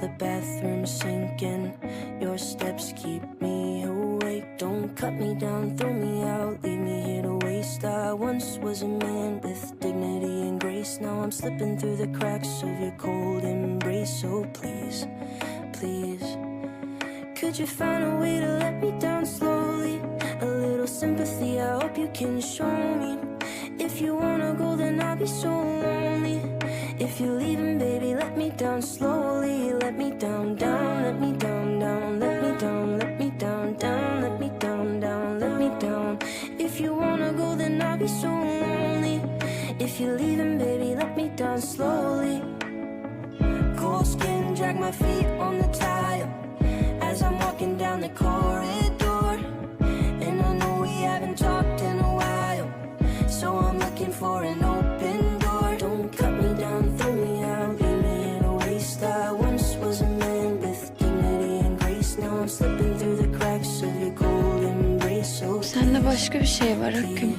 the bathroom sink, and your steps keep me awake. Don't cut me down, throw me out, leave me here to waste. I once was a man with dignity and grace. Now I'm slipping through the cracks of your cold embrace. So please, please, could you find a way to let me down slowly? A little sympathy, I hope you can show me. If you wanna go, then I'll be so lonely. If you're leaving, baby, let me down slowly. Let me down, down, let me down, down, let me down, let me down, down, let me down, down, let me down. If you wanna go, then I'll be so lonely. If you're leaving, baby, let me down slowly. Cold skin, drag my feet on the tile as I'm walking down the corridor. And I know we haven't talked in a while, so I'm looking for an open door. Don't cut me down, throw me out, leave me in a waste. I once was a man with dignity and grace. Now I'm slipping through the cracks of your cold embrace. So Sende başka bir şey var Akgün.